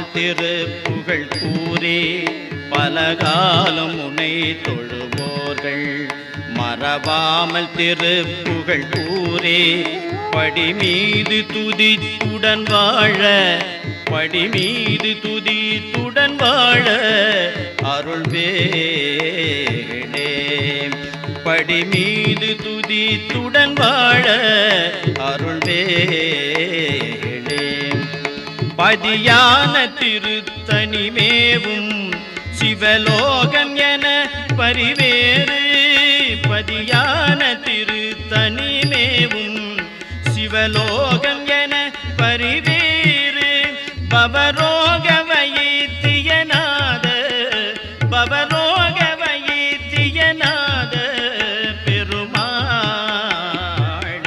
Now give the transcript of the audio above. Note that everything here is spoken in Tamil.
மறவாமல் திருப்புகழ் கூறி பலகாலம் உனை தொழுவோர்கள் மறவாமல் திருப்புகழ் கூறி படிமீது துதித்துடன் வாழ படிமீது துதித்துடன் வாழ அருள் வேணே படிமீது துதித்துடன் வாழ அருள் வேணே பதியான திருத்தனிமேவும் சிவலோகம் என பரிவேறு பதியான திருத்தனிமேவும் சிவலோகம் என பரிவேறு பவரோகம்